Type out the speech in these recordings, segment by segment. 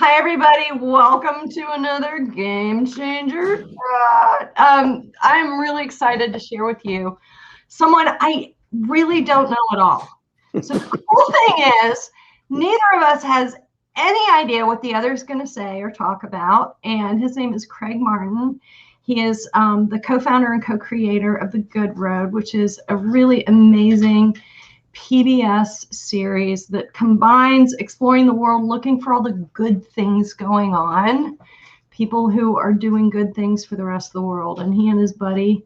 Hi, everybody. Welcome to another Game Changer. I'm really excited to share with you someone I really don't know at all. So the cool thing is, neither of us has any idea what the other is going to say or talk about. And his name is Craig Martin. He is the co-founder and co-creator of The Good Road, which is a really amazing PBS series that combines exploring the world, looking for all the good things going on, people who are doing good things for the rest of the world. And he and his buddy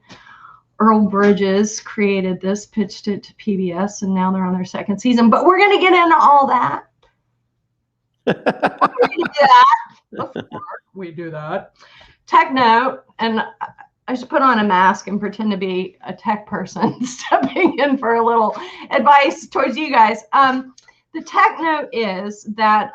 Earl Bridges created this, pitched it to PBS, and now they're on their second season. But we're going to get into all that. Before we do that, tech note, and I should put on a mask and pretend to be a tech person stepping in for a little advice towards you guys. The tech note is that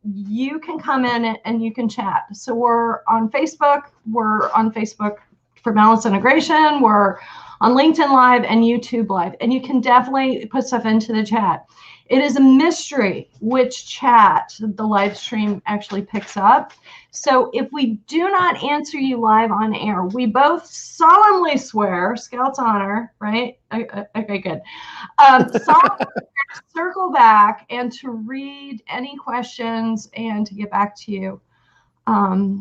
you can come in and you can chat. So we're on Facebook. We're on Facebook for Balance Integration. We're on LinkedIn Live and YouTube Live. And you can definitely put stuff into the chat. It is a mystery which chat the live stream actually picks up. So if we do not answer you live on air, we both solemnly swear, Scout's honor, right? Okay, good. Solemnly circle back and to read any questions and to get back to you.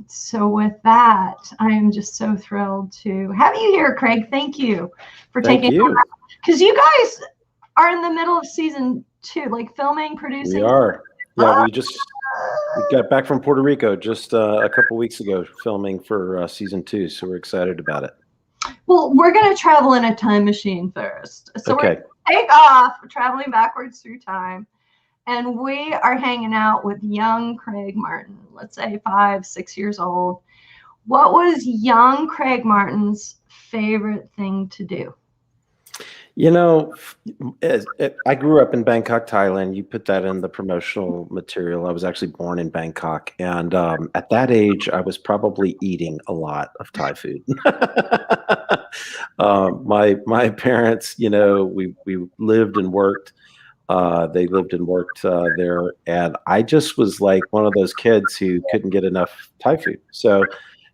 So with that, I am just so thrilled to have you here, Craig. Thank you for taking time. Because you guys are in the middle of season 2, like filming, producing. We are. Yeah, we got back from Puerto Rico just a couple weeks ago, filming for season 2. So we're excited about it. Well, we're going to travel in a time machine first. So okay. We're going to take off, traveling backwards through time. And we are hanging out with young Craig Martin, let's say 5, 6 years old. What was young Craig Martin's favorite thing to do? You know, I grew up in Bangkok, Thailand. You put that in the promotional material. I was actually born in Bangkok. And at that age, I was probably eating a lot of Thai food. My parents, you know, we lived and worked. They lived and worked there. And I just was like one of those kids who couldn't get enough Thai food. So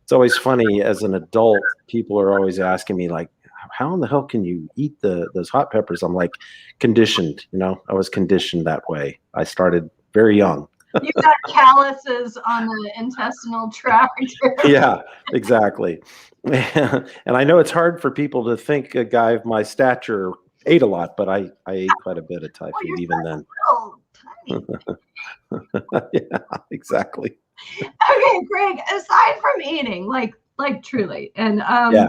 it's always funny as an adult, people are always asking me like, how in the hell can you eat those hot peppers? I'm like, conditioned, you know, I was conditioned that way. I started very young. You got calluses on the intestinal tract. Yeah, exactly. And I know it's hard for people to think a guy of my stature ate a lot, but I ate quite a bit of Thai food even then. Oh, tiny. Yeah, exactly. Okay, Greg, aside from eating, like truly, and yeah.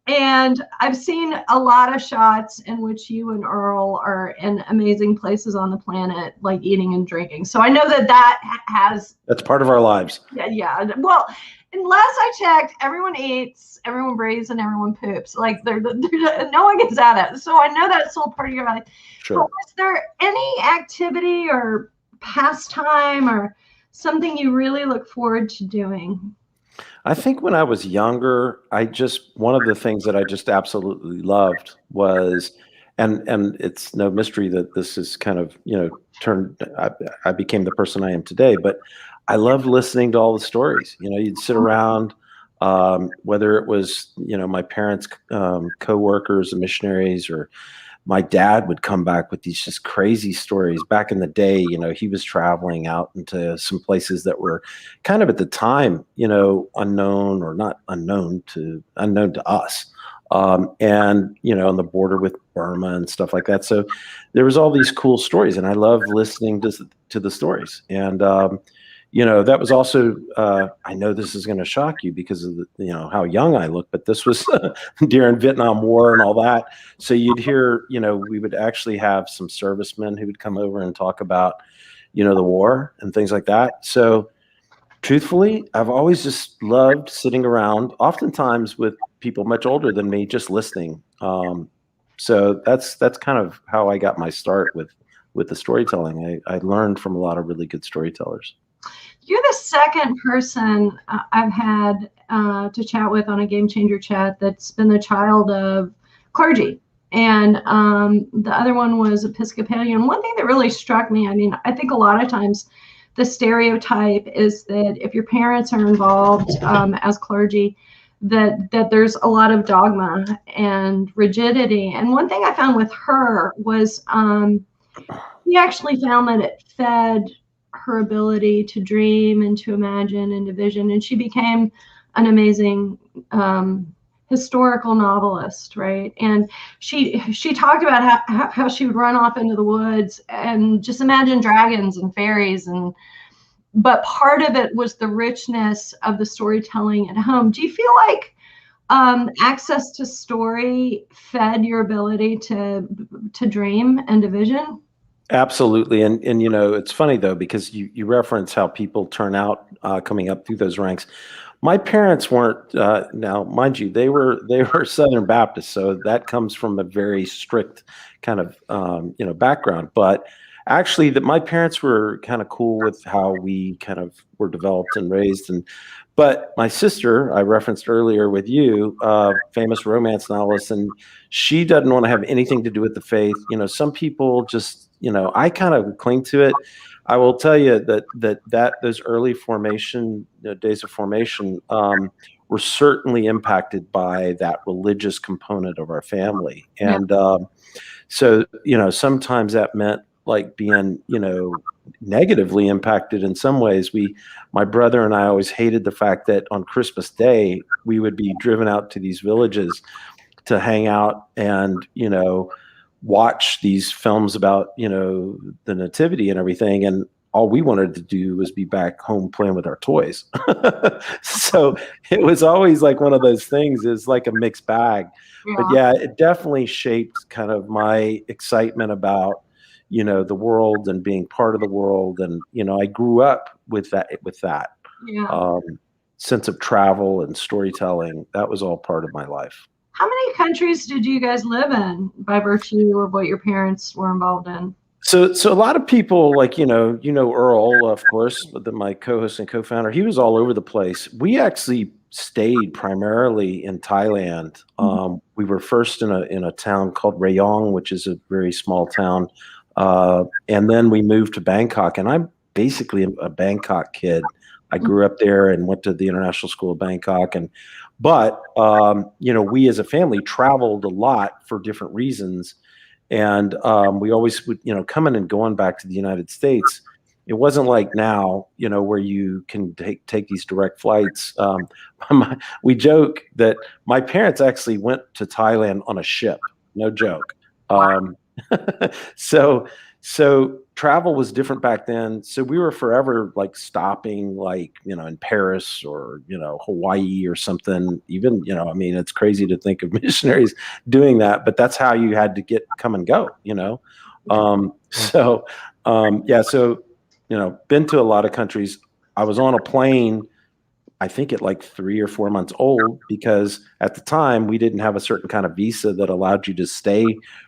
And I've seen a lot of shots in which you and Earl are in amazing places on the planet, like eating and drinking. So I know that that's part of our lives. Yeah. Well, last I checked, everyone eats, everyone breathes, and everyone poops. Like no one gets at it. So I know that's still part of your life. Sure. But was there any activity or pastime or something you really look forward to doing? I think when I was younger, one of the things that I just absolutely loved was, and it's no mystery that this is kind of, you know, I became the person I am today, but I loved listening to all the stories. You know, you'd sit around, whether it was, you know, my parents' co-workers and missionaries, or my dad would come back with these just crazy stories. Back in the day, you know, he was traveling out into some places that were kind of at the time, you know, unknown or not unknown to us. And, you know, on the border with Burma and stuff like that. So there was all these cool stories, and I love listening to the stories. And, you know, that was also, I know this is going to shock you because of you know, how young I look, but this was during Vietnam War and all that. So you'd hear, you know, we would actually have some servicemen who would come over and talk about, you know, the war and things like that. So truthfully, I've always just loved sitting around, oftentimes with people much older than me, just listening. So that's kind of how I got my start with the storytelling. I learned from a lot of really good storytellers. You're the second person I've had to chat with on a Game Changer chat that's been the child of clergy. And the other one was Episcopalian. One thing that really struck me, I mean, I think a lot of times the stereotype is that if your parents are involved as clergy, that there's a lot of dogma and rigidity. And one thing I found with her was he actually found that it fed her ability to dream and to imagine and to vision, and she became an amazing historical novelist, right? And she talked about how she would run off into the woods and just imagine dragons and fairies, but part of it was the richness of the storytelling at home. Do you feel like access to story fed your ability to dream and to vision? Absolutely. And it's funny though, because you reference how people turn out coming up through those ranks. My parents weren't, now mind you, they were Southern Baptists, so that comes from a very strict kind of background. But actually, that my parents were kind of cool with how we kind of were developed and raised. But my sister, I referenced earlier with you, famous romance novelist, and she doesn't want to have anything to do with the faith. Some people just, I kind of cling to it. I will tell you that those early formation days of formation were certainly impacted by that religious component of our family, and so sometimes that meant like being negatively impacted in some ways. My brother and I always hated the fact that on Christmas Day we would be driven out to these villages to hang out and watch these films about the nativity and everything, and all we wanted to do was be back home playing with our toys. So it was always like one of those things, is like a mixed bag. But yeah, it definitely shaped kind of my excitement about the world and being part of the world. And I grew up with that sense of travel and storytelling. That was all part of my life. How many countries did you guys live in by virtue of what your parents were involved in? So a lot of people, like, Earl, of course, my co-host and co-founder, he was all over the place. We actually stayed primarily in Thailand. We were first in a town called Rayong, which is a very small town. And then we moved to Bangkok, and I'm basically a Bangkok kid. I grew up there and went to the International School of Bangkok. But we as a family traveled a lot for different reasons. And we always would, coming and going back to the United States. It wasn't like now, where you can take these direct flights. We joke that my parents actually went to Thailand on a ship. No joke. So travel was different back then. So we were forever like stopping, like, in Paris or, Hawaii or something. Even, it's crazy to think of missionaries doing that, but that's how you had to come and go, So been to a lot of countries. I was on a plane, I think at like 3 or 4 months old, because at the time we didn't have a certain kind of visa that allowed you to stay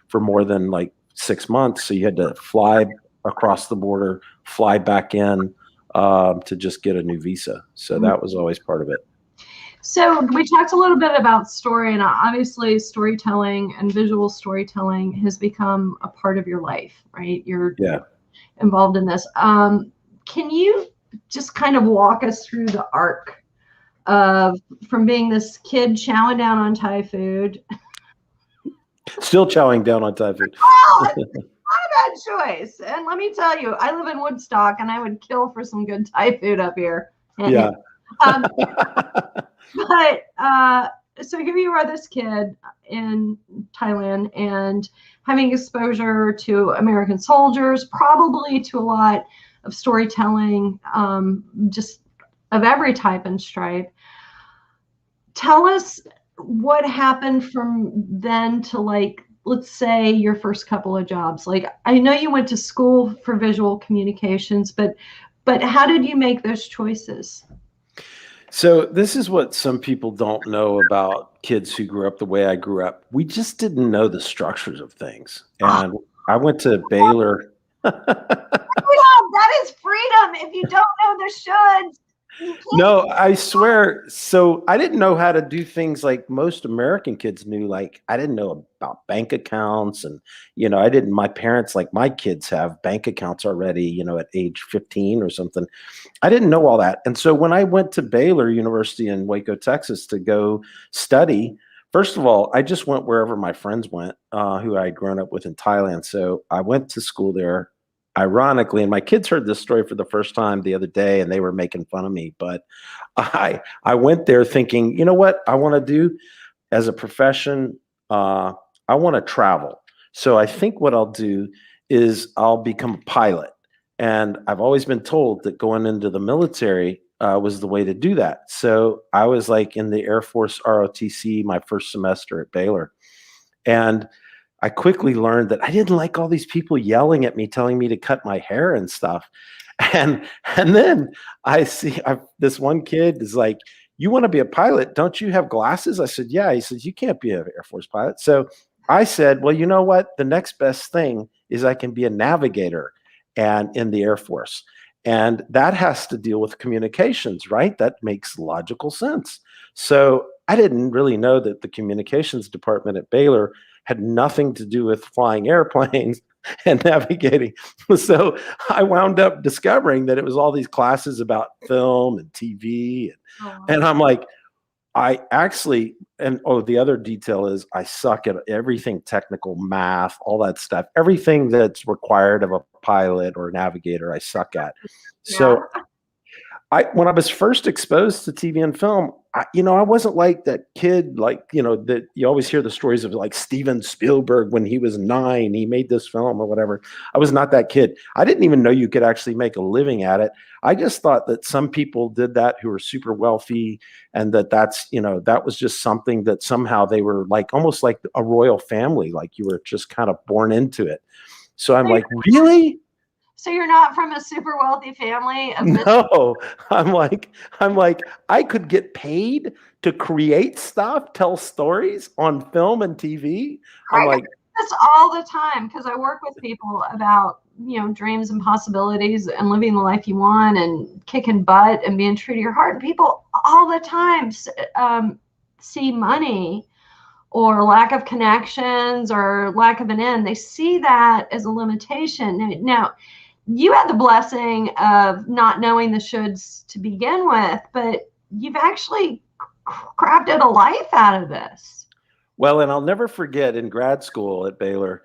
for more than like 6 months. So you had to fly across the border, fly back in to just get a new visa. So that was always part of it. So we talked a little bit about story, and obviously storytelling and visual storytelling has become a part of your life, right? You're involved in this. Can you just kind of walk us through the arc of from being this kid chowing down on Thai food? Still chowing down on Thai food. Oh, it's not a bad choice. And let me tell you, I live in Woodstock, and I would kill for some good Thai food up here. Yeah. But so here you are, this kid in Thailand, and having exposure to American soldiers, probably to a lot of storytelling, just of every type and stripe. Tell us what happened from then to, like, let's say your first couple of jobs. Like, I know you went to school for visual communications, but how did you make those choices? So this is what some people don't know about kids who grew up the way I grew up. We just didn't know the structures of things. And I went to Baylor. That is freedom. If you don't know the shoulds, You can't. No, I swear. So I didn't know how to do things like most American kids knew. Like I didn't know about bank accounts and, I didn't, my parents, like my kids have bank accounts already, at age 15 or something. I didn't know all that. And so when I went to Baylor University in Waco, Texas to go study, first of all, I just went wherever my friends went, who I'd grown up with in Thailand. So I went to school there, ironically, and my kids heard this story for the first time the other day and they were making fun of me. But I went there thinking, you know what I want to do as a profession? I want to travel. So I think what I'll do is I'll become a pilot. And I've always been told that going into the military was the way to do that. So I was like in the Air Force ROTC my first semester at Baylor. And I quickly learned that I didn't like all these people yelling at me, telling me to cut my hair and stuff. And then this one kid is like, "You want to be a pilot? Don't you have glasses?" I said, "Yeah." He says, "You can't be an Air Force pilot." So I said, "Well, you know what? The next best thing is I can be a navigator and in the Air Force. And that has to deal with communications, right? That makes logical sense." So I didn't really know that the communications department at Baylor had nothing to do with flying airplanes and navigating. So I wound up discovering that it was all these classes about film and TV. And I'm like, I actually, and the other detail is I suck at everything technical, math, all that stuff, everything that's required of a pilot or a navigator, I suck at. Yeah. So when I was first exposed to TV and film, I wasn't like that kid, like, that you always hear the stories of like Steven Spielberg when he was 9, he made this film or whatever. I was not that kid. I didn't even know you could actually make a living at it. I just thought that some people did that who were super wealthy and that was just something that somehow they were like, almost like a royal family, like you were just kind of born into it. So I'm like, really? So you're not from a super wealthy family? No, I'm like, I could get paid to create stuff, tell stories on film and TV. I'm like, this all the time because I work with people about, dreams and possibilities and living the life you want and kicking butt and being true to your heart. And people all the time see money or lack of connections or lack of an end. They see that as a limitation. Now, you had the blessing of not knowing the shoulds to begin with, but you've actually crafted a life out of this. Well, and I'll never forget in grad school at Baylor,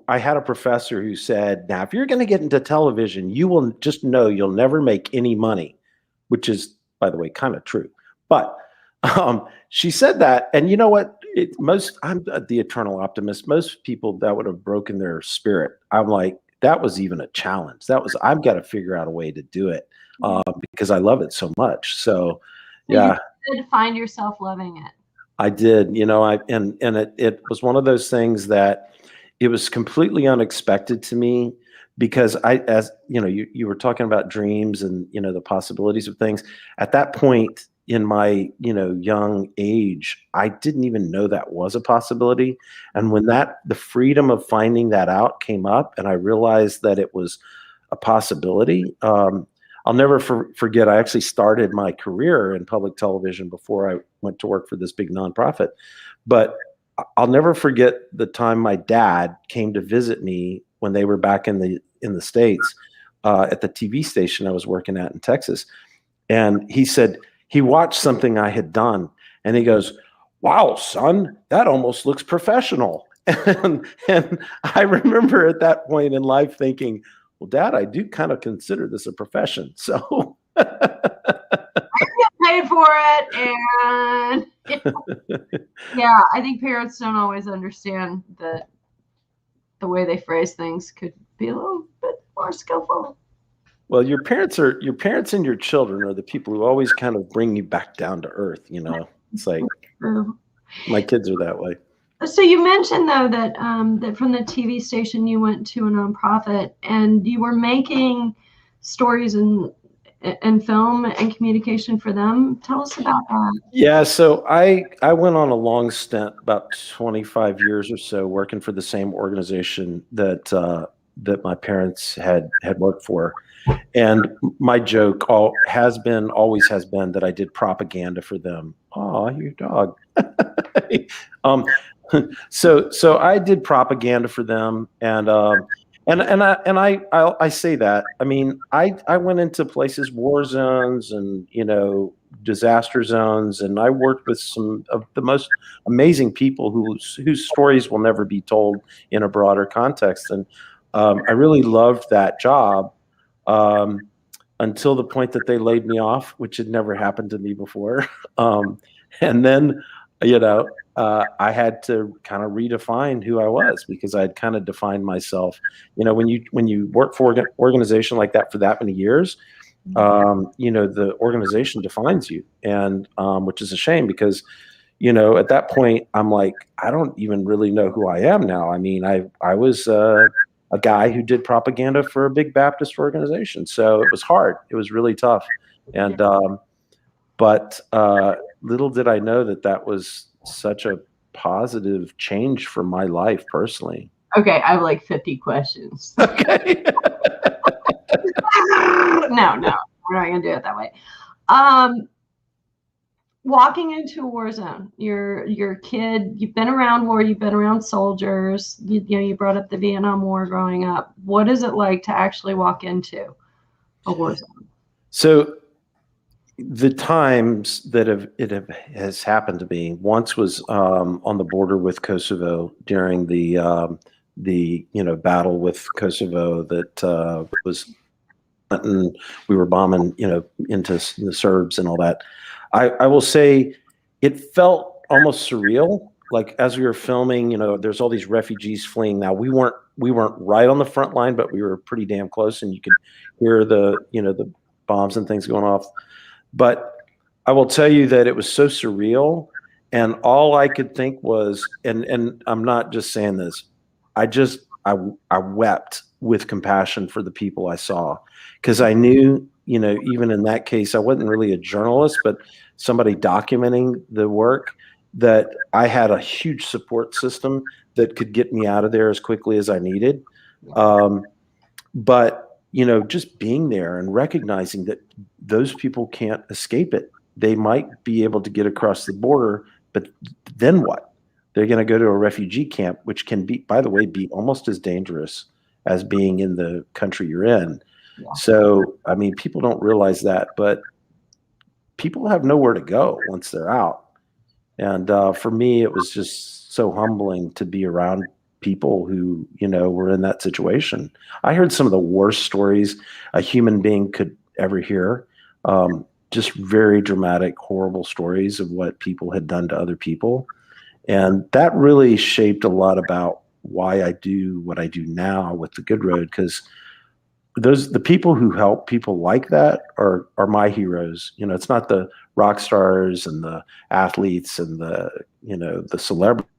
I had a professor who said, "Now, if you're going to get into television, you will just know you'll never make any money," which is, by the way, kind of true. But she said that, and you know what? I'm the eternal optimist. Most people that would have broken their spirit. I'm like, that was even a challenge. I've got to figure out a way to do it because I love it so much. So yeah. You did find yourself loving it. I did, and it was one of those things that it was completely unexpected to me because as you were talking about dreams and, the possibilities of things at that point in my, young age, I didn't even know that was a possibility. And when the freedom of finding that out came up and I realized that it was a possibility, I'll never forget, I actually started my career in public television before I went to work for this big nonprofit. But I'll never forget the time my dad came to visit me when they were back in the States at the TV station I was working at in Texas. And he said, he watched something I had done and he goes, "Wow, son, that almost looks professional." And I remember at that point in life thinking, well, Dad, I do kind of consider this a profession. So I get paid for it. And yeah, I think parents don't always understand that the way they phrase things could be a little bit more skillful. Well, your parents and your children are the people who always kind of bring you back down to earth. It's like my kids are that way. So you mentioned though that that from the TV station you went to a nonprofit and you were making stories and film and communication for them. Tell us about that. Yeah, so I went on a long stint, about 25 years or so, working for the same organization that that my parents had worked for. And my joke always has been that I did propaganda for them. Oh, your dog. um, so I did propaganda for them, and I say that. I mean, I went into places, war zones, and disaster zones, and I worked with some of the most amazing people whose stories will never be told in a broader context. And I really loved that job until the point that they laid me off, which had never happened to me before. And then, I had to kind of redefine who I was, because I'd kind of defined myself. When you work for an organization like that for that many years, the organization defines you, and which is a shame, because at that point I'm like, I don't even really know who I am now. I mean, I was a guy who did propaganda for a big Baptist organization, so it was hard. It was really tough, and but little did I know that was such a positive change for my life personally. Okay, I have like 50 questions. Okay. No, we're not gonna do it that way. Walking into a war zone, you're a kid, you've been around war, you've been around soldiers, you brought up the Vietnam War growing up. What is it like to actually walk into a war zone? So the times that has happened to me, once was on the border with Kosovo during the battle with Kosovo that was, and we were bombing into the Serbs and all that. I will say it felt almost surreal. Like, as we were filming, there's all these refugees fleeing. Now we weren't right on the front line, but we were pretty damn close, and you could hear the bombs and things going off. But I will tell you that it was so surreal, and all I could think was, and I'm not just saying this, I wept with compassion for the people I saw, because I knew, even in that case, I wasn't really a journalist, but somebody documenting the work, that I had a huge support system that could get me out of there as quickly as I needed. But just being there and recognizing that those people can't escape it. They might be able to get across the border, but then what? They're going to go to a refugee camp, which can be, by the way, be almost as dangerous as being in the country you're in. Yeah. So, I mean, people don't realize that, but people have nowhere to go once they're out. And for me, it was just so humbling to be around people who, were in that situation. I heard some of the worst stories a human being could ever hear. Just very dramatic, horrible stories of what people had done to other people. And that really shaped a lot about why I do what I do now with the Good Road, because the people who help people like that are my heroes. It's not the rock stars and the athletes and the celebrities.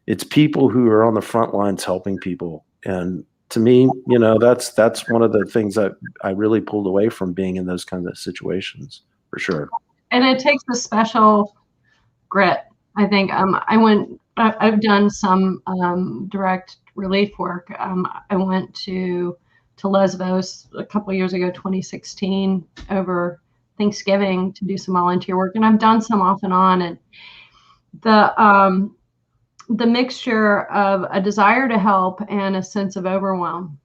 It's people who are on the front lines helping people. And to me, that's one of the things that I really pulled away from being in those kinds of situations, for sure. And it takes a special grit. I think I've done some direct relief work. I went to Lesbos a couple of years ago, 2016, over Thanksgiving, to do some volunteer work, and I've done some off and on. And the mixture of a desire to help and a sense of overwhelm,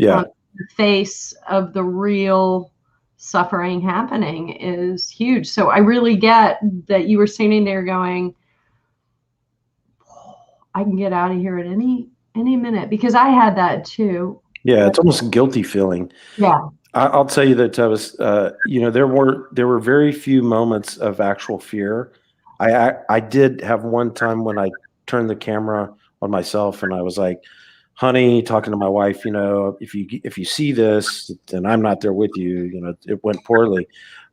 on the face of the real suffering happening, is huge. So I really get that you were sitting there going, I can get out of here at any minute, because I had that too. Yeah, it's almost a guilty feeling. Yeah. I'll tell you that, Tevis, there were very few moments of actual fear. I did have one time when I turned the camera on myself and I was like, honey, talking to my wife, if you see this, then I'm not there with you. It went poorly.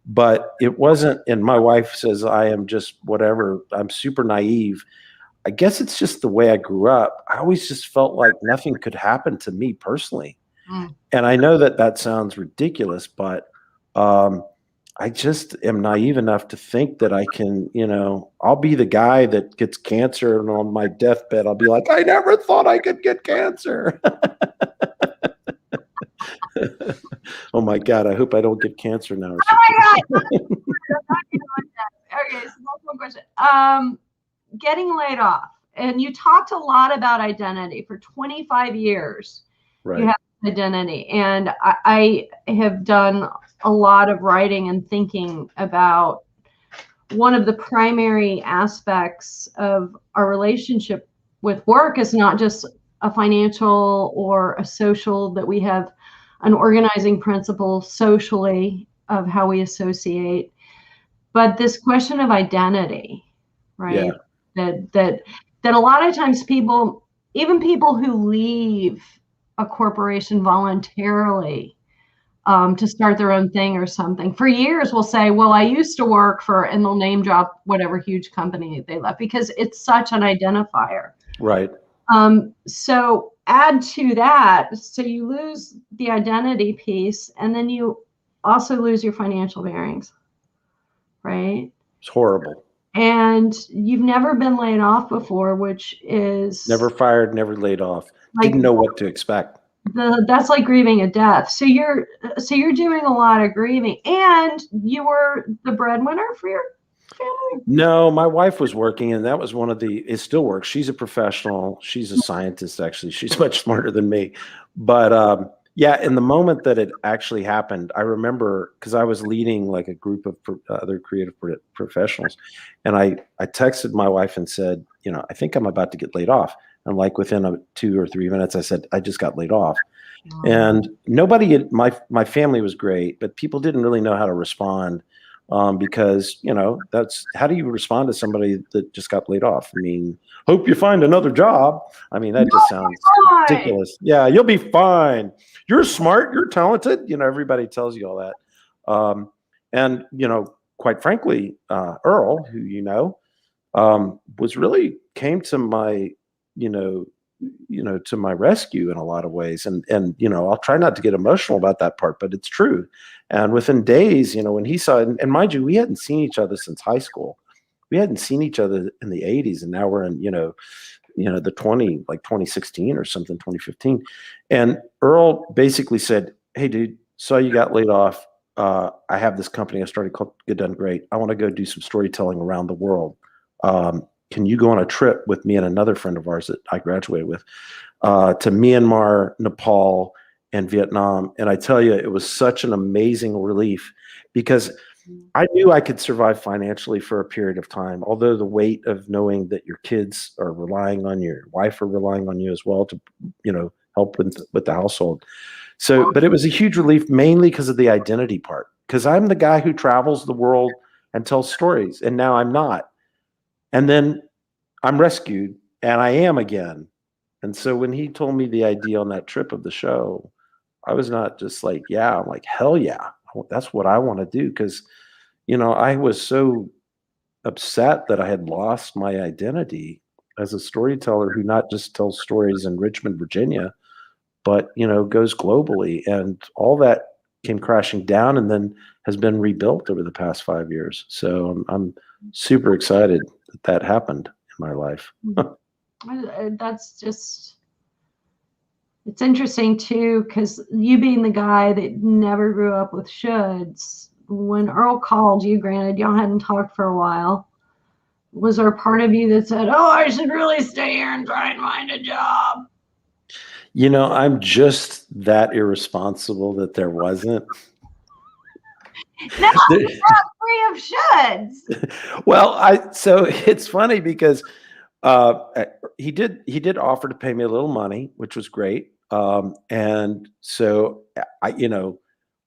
But it wasn't, and my wife says I am just whatever, I'm super naive. I guess it's just the way I grew up. I always just felt like nothing could happen to me personally. And I know that sounds ridiculous, but I I just am naive enough to think that I can, I'll be the guy that gets cancer, and on my deathbed, I'll be like, I never thought I could get cancer. Oh my God, I hope I don't get cancer now. Oh my God. Okay, so that's one question. Getting laid off, and you talked a lot about identity for 25 years. Right. You have identity, and I have done a lot of writing and thinking about one of the primary aspects of our relationship with work is not just a financial or a social, that we have an organizing principle socially of how we associate, but this question of identity, right? Yeah. That a lot of times people, even people who leave a corporation voluntarily to start their own thing or something, for years will say, well, I used to work for, and they'll name drop whatever huge company they left, because it's such an identifier. Right. So add to that, so you lose the identity piece, and then you also lose your financial bearings, right? It's horrible. And you've never been laid off before, which is never fired, never laid off. Like, didn't know what to expect. That's like grieving a death. So you're doing a lot of grieving, and you were the breadwinner for your family? No, my wife was working, and that was it still works. She's a professional. She's a scientist, actually. She's much smarter than me. But yeah, in the moment that it actually happened, I remember, because I was leading like a group of other creative professionals, and I texted my wife and said, I think I'm about to get laid off. And like within 2 or 3 minutes, I said, I just got laid off. Oh. And nobody, my family was great, but people didn't really know how to respond. Because, that's, how do you respond to somebody that just got laid off? I mean, hope you find another job. I mean, that just sounds ridiculous. Yeah, you'll be fine. You're smart. You're talented. Everybody tells you all that. And, quite frankly, Earl, who, was really came to my, to my rescue in a lot of ways. And, I'll try not to get emotional about that part, but it's true. And within days, when he saw it, and mind you, we hadn't seen each other since high school. We hadn't seen each other in the 80s, and now we're in, the 2016 or something, 2015. And Earl basically said, hey, dude, saw you got laid off. I have this company I started called Good Done Great. I want to go do some storytelling around the world. Can you go on a trip with me and another friend of ours that I graduated with to Myanmar, Nepal, and Vietnam? And I tell you, it was such an amazing relief, because I knew I could survive financially for a period of time, although the weight of knowing that your kids are relying on you, your wife are relying on you as well to, help with the household. So, but it was a huge relief, mainly because of the identity part, because I'm the guy who travels the world and tells stories, and now I'm not. And then I'm rescued, and I am again. And so when he told me the idea on that trip of the show, I was not just like, yeah, I'm like, hell yeah, that's what I want to do. Because, I was so upset that I had lost my identity as a storyteller who not just tells stories in Richmond, Virginia, but, goes globally. And all that came crashing down and then has been rebuilt over the past 5 years. So I'm super excited that happened in my life. That's just, it's interesting too, because you being the guy that never grew up with shoulds, when Earl called you, granted y'all hadn't talked for a while, was there a part of you that said, oh, I should really stay here and try and find a job? I'm just that irresponsible that there wasn't. No, you're free of shoulds. Well, so it's funny because he did offer to pay me a little money, which was great. And so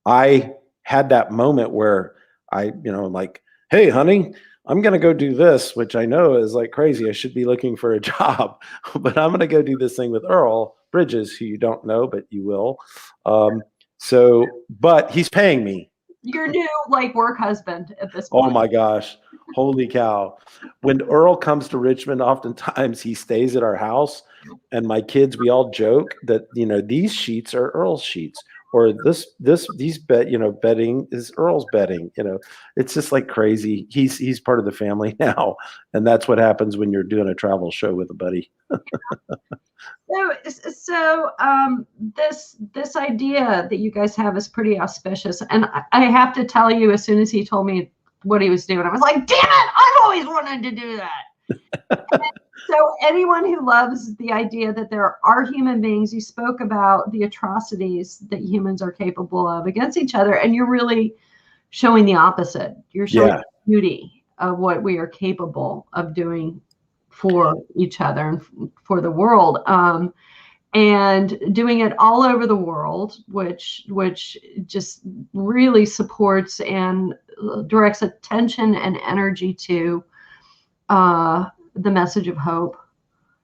I had that moment where I'm like, hey, honey, I'm going to go do this, which I know is like crazy. I should be looking for a job, but I'm going to go do this thing with Earl Bridges, who you don't know, but you will. But he's paying me. Your new work husband at this point. Oh my gosh. Holy cow. When Earl comes to Richmond, oftentimes he stays at our house, and my kids, we all joke that, these sheets are Earl's sheets. or these betting is Earl's betting. It's just like crazy. He's part of the family now, and that's what happens when you're doing a travel show with a buddy. This idea that you guys have is pretty auspicious, and I have to tell you, as soon as he told me what he was doing, I was like, damn it, I've always wanted to do that. So anyone who loves the idea that there are human beings, you spoke about the atrocities that humans are capable of against each other, and you're really showing the opposite. You're showing the beauty of what we are capable of doing for each other and for the world, and doing it all over the world, which just really supports and directs attention and energy to the message of hope,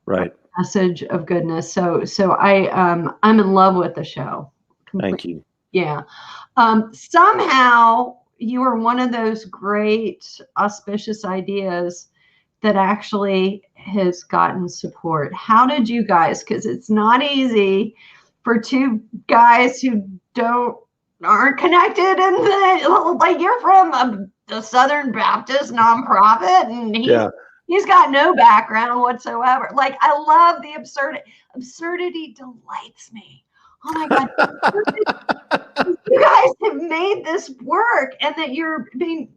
right? Message of goodness. So I'm in love with the show. Completely. Thank you. Yeah. Somehow you are one of those great auspicious ideas that actually has gotten support. How did you guys, because it's not easy for two guys who aren't connected, and like you're from a Southern Baptist nonprofit, and he's got no background whatsoever. Like, I love the absurdity delights me. Oh my God. You guys have made this work, and that you're being,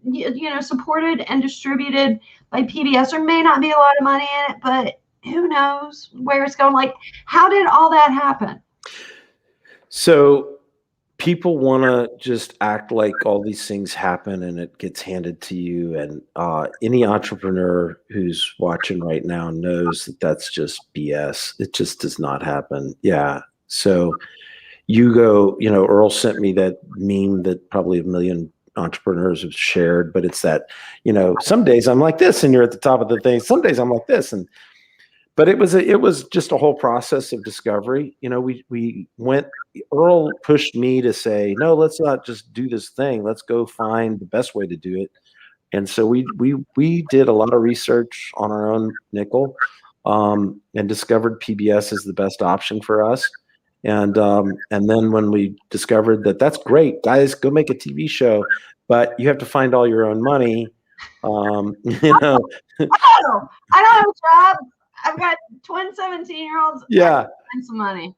supported and distributed by PBS. There may not be a lot of money in it, but who knows where it's going. Like, how did all that happen? So people want to just act like all these things happen and it gets handed to you. And any entrepreneur who's watching right now knows that that's just BS. It just does not happen. Yeah. So you go, Earl sent me that meme that probably 1 million entrepreneurs have shared, but it's that, some days I'm like this and you're at the top of the thing. Some days I'm like this. But it was just a whole process of discovery. Earl pushed me to say, no, let's not just do this thing. Let's go find the best way to do it. And so we did a lot of research on our own nickel, and discovered PBS is the best option for us. And then when we discovered that's great, guys, go make a TV show, but you have to find all your own money. I don't have a job. I've got twin 17-year-olds. Yeah. Find some money.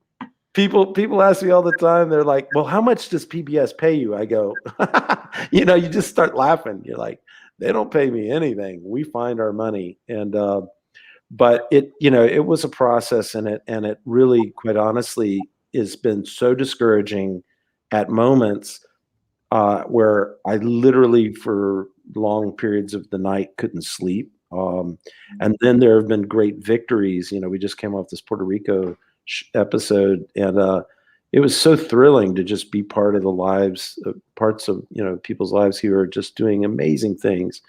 People ask me all the time. They're like, well, how much does PBS pay you? I go, you just start laughing. You're like, they don't pay me anything. We find our money. And, but it was a process, and it really, quite honestly, has been so discouraging at moments where I literally for long periods of the night couldn't sleep. And then there have been great victories. We just came off this Puerto Rico episode, and it was so thrilling to just be part of the lives, parts of people's lives who are just doing amazing things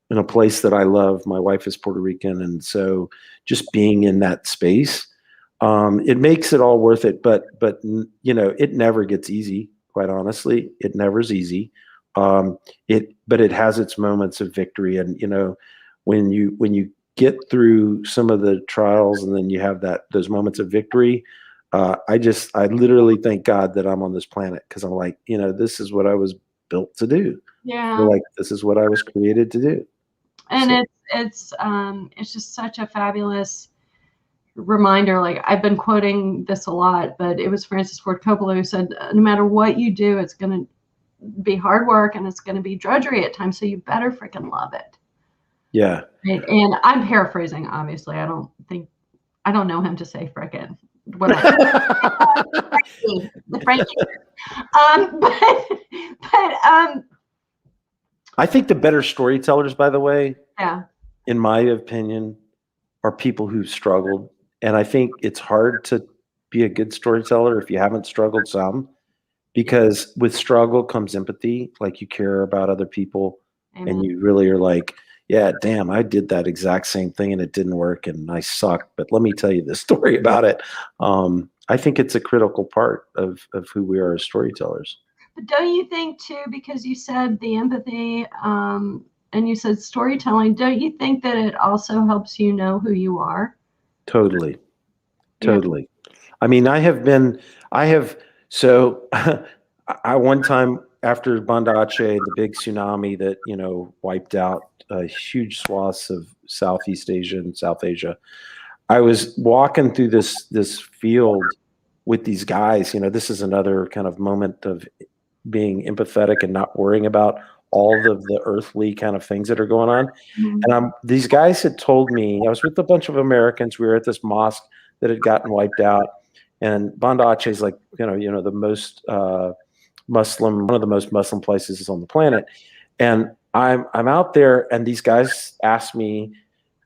in a place that I love. My wife is Puerto Rican, and so just being in that space, it makes it all worth it. But it never gets easy. Quite honestly, it never is easy. But it has its moments of victory, and when you get through some of the trials and then you have those moments of victory, I literally thank God that I'm on this planet, because I'm like, this is what I was built to do. Yeah. Like, this is what I was created to do. And it's just such a fabulous reminder. Like, I've been quoting this a lot, but it was Francis Ford Coppola who said, no matter what you do, it's going to be hard work and it's going to be drudgery at times. So you better freaking love it. Yeah. And I'm paraphrasing, obviously. I don't know him to say frickin'. Frankie. I think the better storytellers, by the way, yeah, in my opinion, are people who've struggled. And I think it's hard to be a good storyteller if you haven't struggled some, because with struggle comes empathy. Like, you care about other people. Amen. And you really are like, yeah, damn, I did that exact same thing and it didn't work and I sucked, but let me tell you the story about it. I think it's a critical part of who we are as storytellers. But don't you think too, because you said the empathy, and you said storytelling, don't you think that it also helps you know who you are? Totally. I mean, I have So I one time after Banda Aceh, the big tsunami that, wiped out huge swaths of Southeast Asia and South Asia, I was walking through this field with these guys. This is another kind of moment of being empathetic and not worrying about all of the earthly kind of things that are going on. Mhm. And these guys had told me, I was with a bunch of Americans. We were at this mosque that had gotten wiped out, and Banda Aceh is like, the most one of the most Muslim places on the planet. And I'm out there, and these guys asked me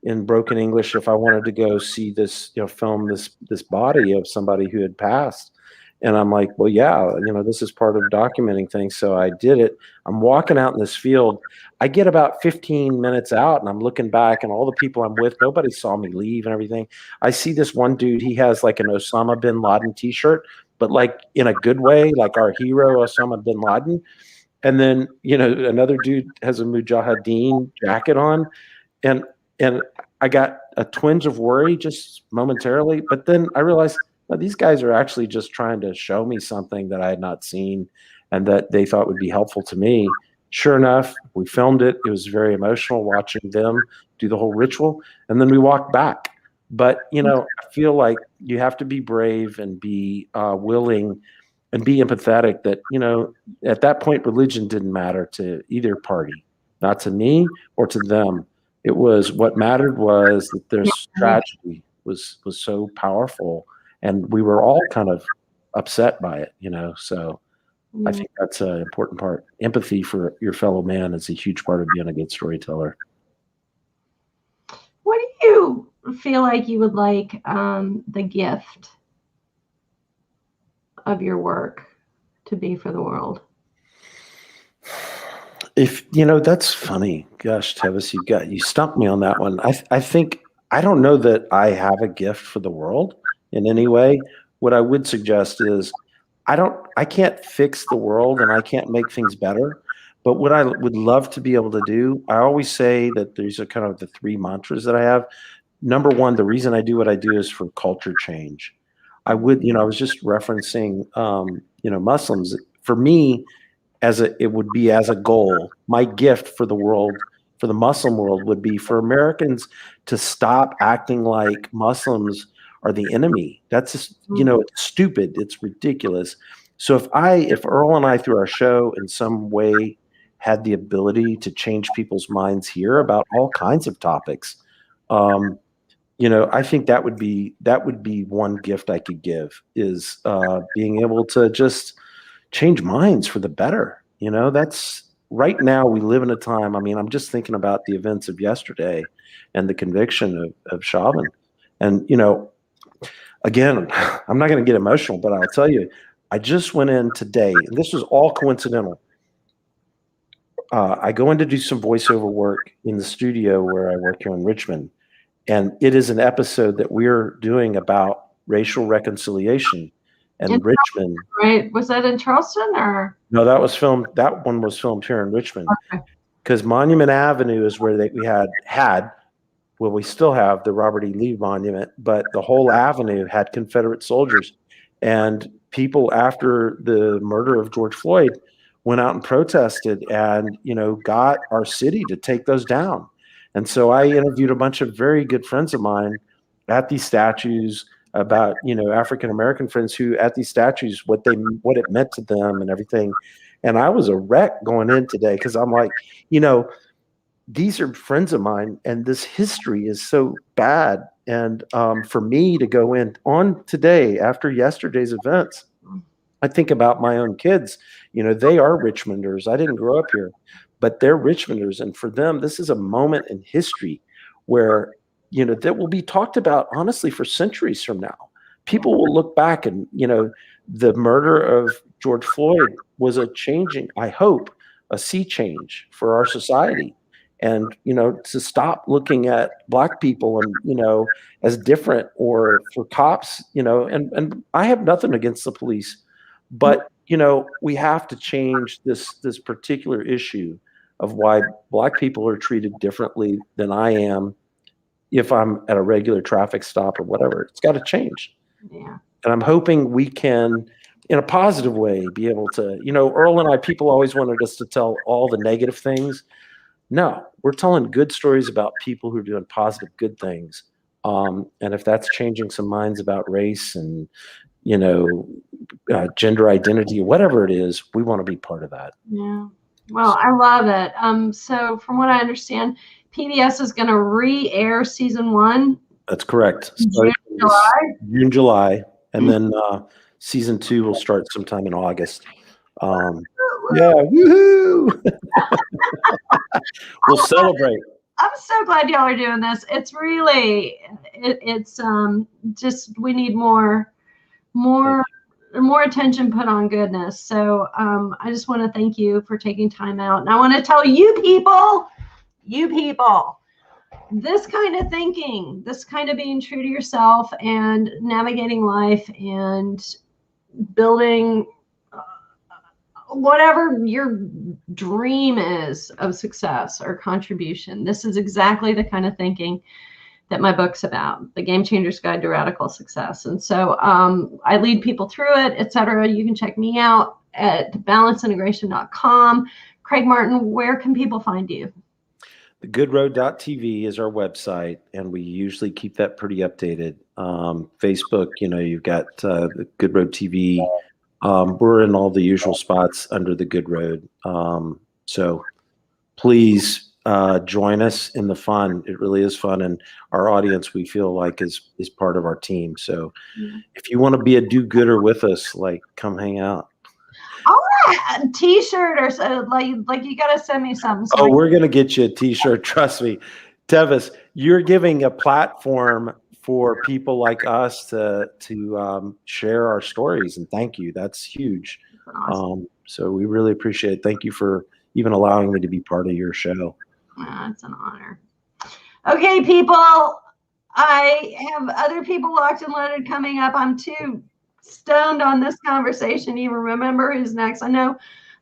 in broken English if I wanted to go see this, film this body of somebody who had passed. And I'm like, well, yeah, this is part of documenting things. So I did it. I'm walking out in this field. I get about 15 minutes out, and I'm looking back, and all the people I'm with, nobody saw me leave and everything. I see this one dude. He has like an Osama bin Laden T-shirt, but like in a good way, like our hero Osama bin Laden. And then, another dude has a Mujahideen jacket on, and and I got a twinge of worry just momentarily, but then I realized, no, these guys are actually just trying to show me something that I had not seen and that they thought would be helpful to me. Sure enough, we filmed it. It was very emotional watching them do the whole ritual, and then we walked back. But I feel like you have to be brave and be willing and be empathetic. That at that point, religion didn't matter to either party, not to me or to them. It was what mattered was that this tragedy was so powerful, and we were all kind of upset by it. So I think that's an important part. Empathy for your fellow man is a huge part of being a good storyteller. What do you feel like you would like the gift of your work to be for the world? If that's funny. Gosh, Tevis, you stumped me on that one. I think I don't know that I have a gift for the world in any way. What I would suggest is I can't fix the world and I can't make things better. But what I would love to be able to do, I always say that these are kind of the three mantras that I have. Number one, the reason I do what I do is for culture change. I was just referencing, Muslims. For me, it would be as a goal, my gift for the world, for the Muslim world, would be for Americans to stop acting like Muslims are the enemy. That's just, it's stupid. It's ridiculous. So if Earl and I, through our show, in some way had the ability to change people's minds here about all kinds of topics, I think that would be one gift I could give, is being able to just change minds for the better. That's right now we live in a time. I mean, I'm just thinking about the events of yesterday and the conviction of Chauvin. And, again, I'm not going to get emotional, but I'll tell you, I just went in today, and this was all coincidental. I go in to do some voiceover work in the studio where I work here in Richmond. And it is an episode that we're doing about racial reconciliation. And Richmond, right? Was that in Charleston or? No, that one was filmed here in Richmond. Okay. Because Monument Avenue is where we had, well, we still have the Robert E. Lee Monument, but the whole avenue had Confederate soldiers. And people, after the murder of George Floyd, went out and protested and, got our city to take those down. And so I interviewed a bunch of very good friends of mine at these statues about, African American friends who at these statues, what it meant to them and everything. And I was a wreck going in today because I'm like, these are friends of mine, and this history is so bad. And for me to go in on today after yesterday's events, I think about my own kids. They are Richmonders. I didn't grow up here, but they're Richmonders. And for them, this is a moment in history where, that will be talked about, honestly, for centuries from now. People will look back and, the murder of George Floyd was I hope, a sea change for our society. And, to stop looking at Black people and, as different, or for cops, and I have nothing against the police, but, we have to change this particular issue of why Black people are treated differently than I am if I'm at a regular traffic stop or whatever. It's got to change. Yeah. And I'm hoping we can in a positive way, be able to, Earl and I, people always wanted us to tell all the negative things. No, we're telling good stories about people who are doing positive, good things. And if that's changing some minds about race and, gender identity, whatever it is, we want to be part of that. Yeah. Well, I love it. So from what I understand, PBS is going to re-air season 1. That's correct. June, July. June, July, and then season 2 will start sometime in August. Yeah, woohoo! We'll celebrate. I'm so glad y'all are doing this. It's really, it's just, we need more attention put on goodness. So I just want to thank you for taking time out. And I want to tell you people, this kind of thinking, this kind of being true to yourself and navigating life and building whatever your dream is of success or contribution. This is exactly the kind of thinking that my book's about, The Game Changer's Guide to Radical Success. And so I lead people through it, etc. You can check me out at balanceintegration.com. Craig Martin, where can people find you? thegoodroad.tv is our website, and we usually keep that pretty updated. Facebook, you've got the Good Road TV. We're in all the usual spots under the Good Road. So please join us in the fun. It really is fun. And our audience, we feel like is part of our team. So if you want to be a do-gooder with us, come hang out. A t-shirt or so, like you got to send me something. Oh, we're going to get you a t-shirt. Trust me. Tevis, you're giving a platform for people like us to share our stories, and thank you. That's huge. Awesome. So we really appreciate it. Thank you for even allowing me to be part of your show. It's an honor. Okay, people, I have other people locked and loaded coming up. I'm too stoned on this conversation to even remember who's next. I know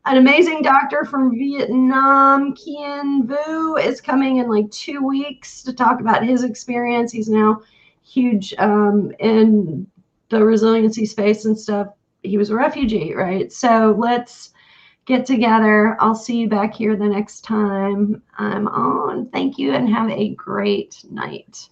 an amazing doctor from Vietnam, Kien Vu, is coming in like 2 weeks to talk about his experience. He's now huge in the resiliency space and stuff. He was a refugee, right? So let's get together. I'll see you back here the next time I'm on. Thank you and have a great night.